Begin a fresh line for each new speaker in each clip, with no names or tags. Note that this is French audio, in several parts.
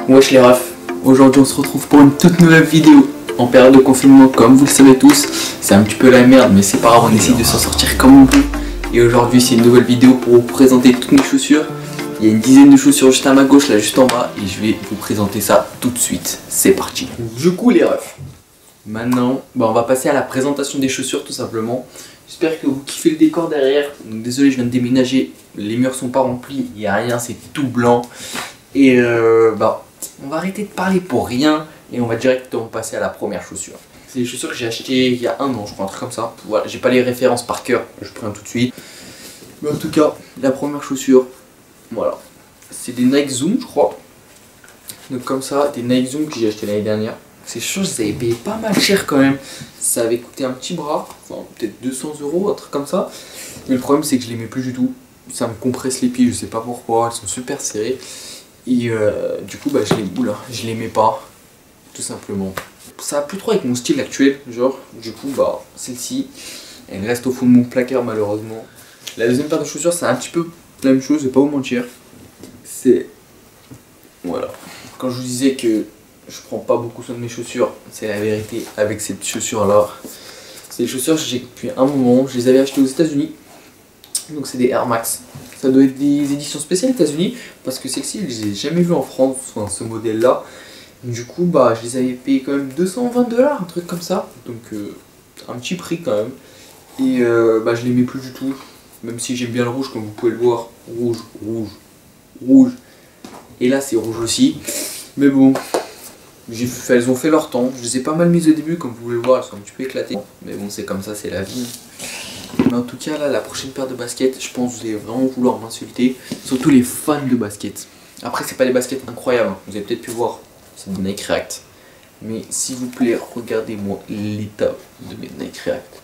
Wesh les refs, aujourd'hui on se retrouve pour une toute nouvelle vidéo en période de confinement. Comme vous le savez tous, c'est un petit peu la merde, mais c'est pas grave, on essaye de s'en sortir comme on peut. Et aujourd'hui c'est une nouvelle vidéo pour vous présenter toutes mes chaussures. Il y a une dizaine de chaussures juste à ma gauche, là juste en bas, et je vais vous présenter ça tout de suite. C'est parti. Du coup les refs, maintenant on va passer à la présentation des chaussures tout simplement. J'espère que vous kiffez le décor derrière. Donc, désolé, je viens de déménager, les murs sont pas remplis, il n'y a rien, c'est tout blanc. Et on va arrêter de parler pour rien et on va directement passer à la première chaussure. C'est des chaussures que j'ai achetées il y a un an, je crois, un truc comme ça. Voilà, j'ai pas les références par cœur, je prends tout de suite. Mais en tout cas, la première chaussure, voilà. C'est des Nike Zoom, je crois. Donc comme ça, des Nike Zoom que j'ai acheté l'année dernière. Ces choses, ça avait payé pas mal cher quand même. Ça avait coûté un petit bras, enfin peut-être 200 €, un truc comme ça. Mais le problème, c'est que je les mets plus du tout. Ça me compresse les pieds, je sais pas pourquoi, elles sont super serrées. Et du coup je les mets pas, tout simplement. Ça va plus trop avec mon style actuel, genre, du coup celle-ci, elle reste au fond de mon placard malheureusement. La deuxième paire de chaussures, c'est un petit peu la même chose, je vais pas vous mentir. C'est, voilà, quand je vous disais que je prends pas beaucoup soin de mes chaussures, c'est la vérité avec ces chaussures là. C'est des chaussures que j'ai depuis un moment, je les avais achetées aux États-Unis. Donc c'est des Air Max. Ça doit être des éditions spéciales États-Unis parce que celle-ci, je les ai jamais vues en France, enfin, ce modèle-là. Du coup, je les avais payé quand même 220 $, un truc comme ça. Donc un petit prix quand même. Et je les mets plus du tout. Même si j'aime bien le rouge, comme vous pouvez le voir. Rouge, rouge, rouge. Et là, c'est rouge aussi. Mais bon, elles ont fait leur temps. Je les ai pas mal mises au début, comme vous pouvez le voir, elles sont un petit peu éclatées. Mais bon, c'est comme ça, c'est la vie. Mais en tout cas là, la prochaine paire de baskets, je pense que vous allez vraiment vouloir m'insulter. Surtout les fans de baskets. Après c'est pas des baskets incroyables, vous avez peut-être pu voir, c'est des Nike React. Mais s'il vous plaît, regardez-moi l'état de mes Nike React.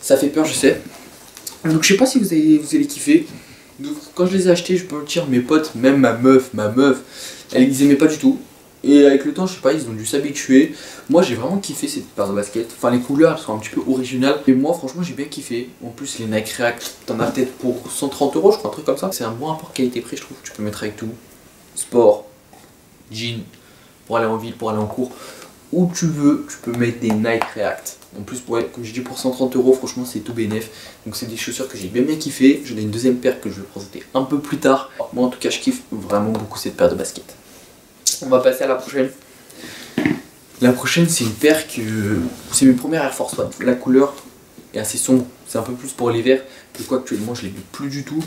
Ça fait peur, je sais. Donc je sais pas si vous allez kiffer. Donc quand je les ai achetés, je peux le dire, mes potes, même ma meuf, elle les aimait pas du tout. Et avec le temps, je sais pas, ils ont dû s'habituer. Moi j'ai vraiment kiffé cette paire de baskets. Enfin les couleurs, elles sont un petit peu originales. Et moi franchement j'ai bien kiffé. En plus les Nike React, t'en as peut-être pour 130 €, je crois, un truc comme ça. C'est un bon rapport qualité-prix, je trouve. Tu peux mettre avec tout. Sport, jean, pour aller en ville, pour aller en cours. Où tu veux, tu peux mettre des Nike React. En plus, comme je dis, pour 130 €, franchement c'est tout bénef. Donc c'est des chaussures que j'ai bien kiffé. J'en ai une deuxième paire que je vais présenter un peu plus tard. Moi en tout cas je kiffe vraiment beaucoup cette paire de baskets. On va passer à la prochaine. La prochaine, c'est une paire que... c'est mes premières Air Force One. La couleur est assez sombre. C'est un peu plus pour l'hiver. Que quoi, actuellement, je ne les mets plus du tout.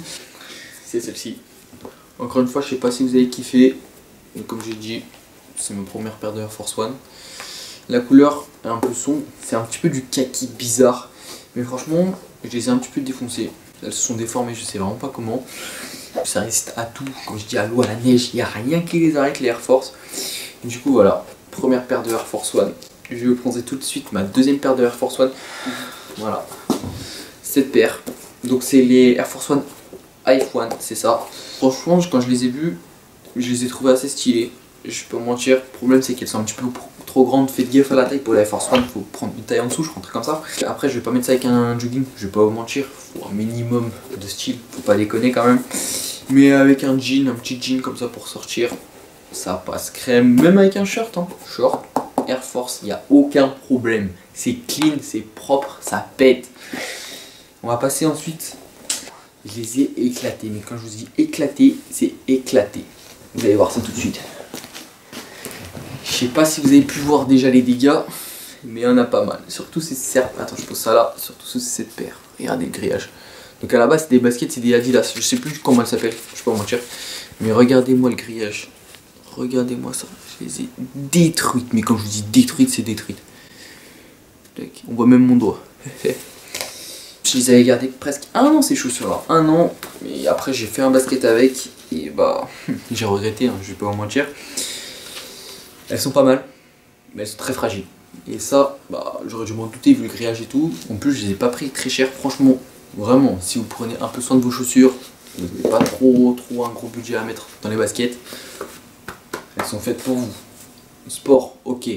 C'est celle-ci. Encore une fois, je sais pas si vous avez kiffé. Et comme j'ai dit, c'est ma première paire de Air Force One. La couleur est un peu sombre. C'est un petit peu du kaki bizarre. Mais franchement, je les ai un petit peu défoncées. Elles se sont déformées, je sais vraiment pas comment. Ça résiste à tout, comme je dis, à l'eau, à la neige, il n'y a rien qui les arrête, les Air Force. Du coup voilà, première paire de Air Force One. Je vais vous présenter tout de suite ma deuxième paire de Air Force One. Voilà, cette paire. Donc c'est les Air Force One F1, c'est ça. Franchement, quand je les ai vus, je les ai trouvés assez stylés. Je peux pas mentir, le problème c'est qu'elles sont un petit peu trop grandes. Faites gaffe à la taille pour la Air Force One, faut prendre une taille en dessous, je crois, un truc comme ça. Après, je vais pas mettre ça avec un jogging, je vais pas vous mentir, faut un minimum de style, faut pas déconner quand même. Mais avec un jean, un petit jean comme ça pour sortir, ça passe crème. Même avec un shirt, short, Air Force, il n'y a aucun problème. C'est clean, c'est propre, ça pète. On va passer ensuite. Je les ai éclatés, mais quand je vous dis éclaté, c'est éclaté. Vous allez voir ça tout de suite. Je sais pas si vous avez pu voir déjà les dégâts, mais il y en a pas mal. Surtout ces serpes. Attends, je pose ça là. Surtout cette paire. Regardez le grillage. Donc à la base, c'est des baskets, c'est des Adidas. Je sais plus comment elles s'appellent, je vais pas mentir. Mais regardez-moi le grillage. Regardez-moi ça. Je les ai détruites. Mais quand je vous dis détruites, c'est détruite. On voit même mon doigt. Je les avais gardées presque un an ces chaussures-là. Un an. Mais après, j'ai fait un basket avec. Et j'ai regretté, je vais pas vous mentir. Elles sont pas mal, mais elles sont très fragiles. Et ça, j'aurais dû m'en douter vu le grillage et tout. En plus, je les ai pas pris très cher. Franchement, vraiment, si vous prenez un peu soin de vos chaussures, vous n'avez pas trop un gros budget à mettre dans les baskets. Elles sont faites pour vous. Sport, ok.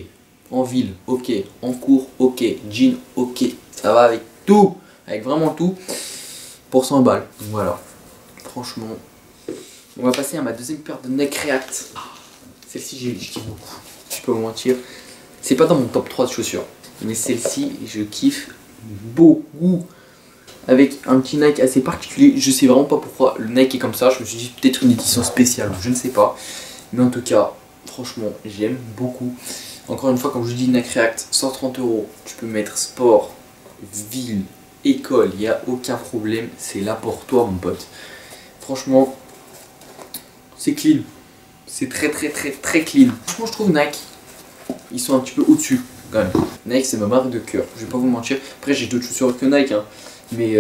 En ville, ok. En cours, ok. Jean, ok. Ça va avec tout. Avec vraiment tout. Pour 100 balles. Voilà. Franchement, On va passer à ma deuxième paire de Nike React. Celle-ci, je kiffe beaucoup. Je peux pas vous mentir. C'est pas dans mon top 3 de chaussures. Mais celle-ci, je kiffe beaucoup. Avec un petit Nike assez particulier. Je sais vraiment pas pourquoi le Nike est comme ça. Je me suis dit peut-être une édition spéciale. Je ne sais pas. Mais en tout cas, franchement, j'aime beaucoup. Encore une fois, comme je vous dis, Nike React, 130 €. Tu peux mettre sport, ville, école. Il n'y a aucun problème. C'est là pour toi, mon pote. Franchement, c'est clean. C'est très clean. Franchement, je trouve Nike, ils sont un petit peu au-dessus quand même. Nike, c'est ma marque de cœur. Je vais pas vous mentir. Après, j'ai d'autres chaussures que Nike. Hein. Mais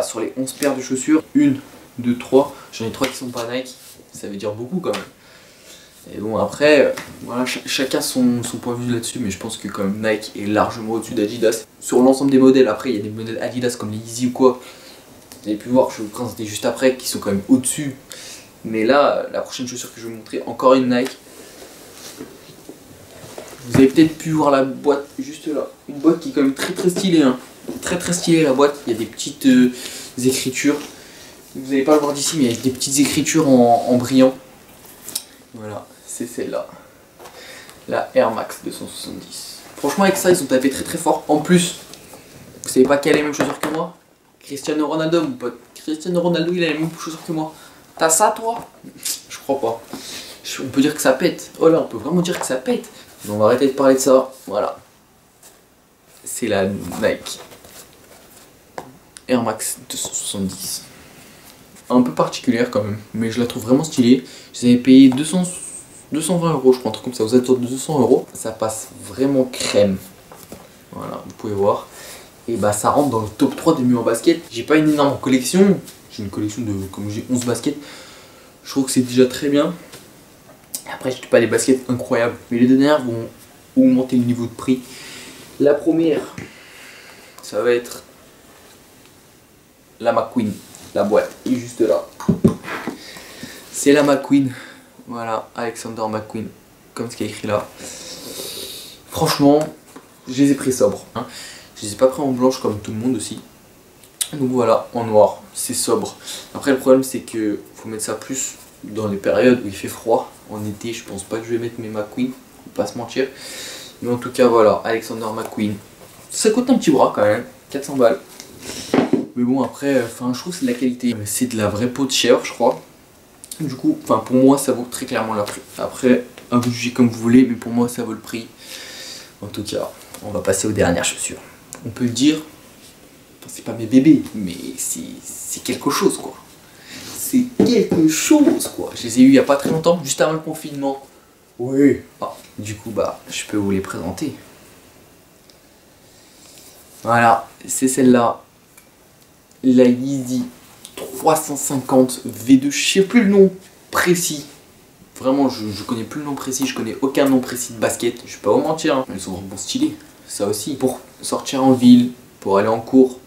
sur les 11 paires de chaussures, 1, 2, 3. J'en ai 3 qui sont pas Nike. Ça veut dire beaucoup quand même. Et bon, après, voilà, chacun son point de vue là-dessus. Mais je pense que quand même Nike est largement au-dessus d'Adidas. Sur l'ensemble des modèles, après, il y a des modèles Adidas comme les Yeezy ou quoi. Vous avez pu voir, je vous présentais juste après, qui sont quand même au-dessus. Mais là, la prochaine chaussure que je vais vous montrer, encore une Nike. Vous avez peut-être pu voir la boîte juste là. Une boîte qui est quand même très stylée. Hein. Très stylée la boîte. Il y a des petites écritures. Vous n'allez pas le voir d'ici, mais il y a des petites écritures en brillant. Voilà, c'est celle-là. La Air Max 270. Franchement, avec ça, ils ont tapé très fort. En plus, vous savez pas quelle est la même chaussure que moi? Cristiano Ronaldo, mon pote. Cristiano Ronaldo, il a les mêmes chaussures que moi. T'as ça, toi? Je crois pas. On peut dire que ça pète. Oh là, on peut vraiment dire que ça pète. Mais on va arrêter de parler de ça. Voilà. C'est la Nike Air Max 270. Un peu particulière quand même, mais je la trouve vraiment stylée. Je les avais payé 220 €, je crois, un truc comme ça. Vous êtes sur 200 €. Ça passe vraiment crème. Voilà, vous pouvez voir. Et bah, ça rentre dans le top 3 des mieux en basket. J'ai pas une énorme collection. J'ai une collection de, comme j'ai 11 baskets. Je trouve que c'est déjà très bien. Après, je n'ai pas des baskets incroyables. Mais les deux dernières vont augmenter le niveau de prix. La première, ça va être la McQueen. La boîte est juste là. C'est la McQueen. Voilà, Alexander McQueen. Comme ce qui est écrit là. Franchement, je les ai pris sobres. Hein. Je les ai pas pris en blanche comme tout le monde aussi. Donc voilà, en noir, c'est sobre. Après, le problème, c'est que faut mettre ça plus dans les périodes où il fait froid. En été, je pense pas que je vais mettre mes McQueen. Faut pas se mentir. Mais en tout cas, voilà, Alexander McQueen. Ça coûte un petit bras quand même, 400 balles. Mais bon, après, je trouve que c'est de la qualité. C'est de la vraie peau de chèvre, je crois. Du coup, pour moi, ça vaut très clairement le prix. Après, à vous juger comme vous voulez, mais pour moi, ça vaut le prix. En tout cas, on va passer aux dernières chaussures. On peut le dire, c'est pas mes bébés, mais c'est quelque chose, quoi. C'est quelque chose, quoi. Je les ai eu il y a pas très longtemps, juste avant le confinement. Oui. Ah, du coup, bah, je peux vous les présenter. Voilà, c'est celle-là. La Yeezy 350 V2, je sais plus le nom précis. Vraiment, je connais plus le nom précis, je connais aucun nom précis de basket. Je vais pas vous mentir, hein. Elles sont vraiment stylées. Ça aussi, pour sortir en ville, pour aller en cours,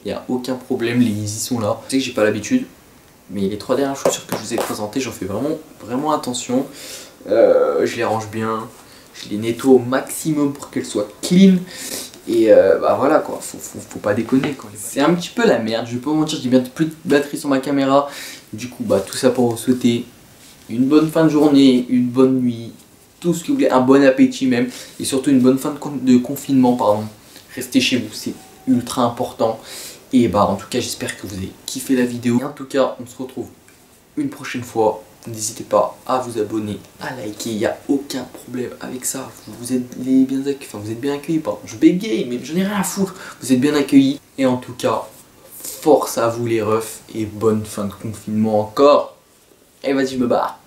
il n'y a aucun problème, les Yeezy sont là. Je sais que j'ai pas l'habitude, mais les 3 dernières chaussures que je vous ai présentées, j'en fais vraiment attention. Je les range bien, je les nettoie au maximum pour qu'elles soient clean. Et bah voilà quoi, faut pas déconner quoi. C'est un petit peu la merde, je vais pas vous mentir, j'ai bientôt plus de batterie sur ma caméra. Du coup bah tout ça pour vous souhaiter une bonne fin de journée, une bonne nuit, tout ce que vous voulez, un bon appétit même. Et surtout une bonne fin de confinement, pardon. Restez chez vous, c'est ultra important. Et bah en tout cas j'espère que vous avez kiffé la vidéo. Et en tout cas on se retrouve une prochaine fois. N'hésitez pas à vous abonner, à liker, il n'y a aucun problème avec ça. Vous êtes bien accueillis, vous êtes bien accueillis, pardon. Je bégaye, mais je n'ai rien à foutre. Vous êtes bien accueillis. Et en tout cas, force à vous les refs et bonne fin de confinement encore. Et vas-y, je me barre.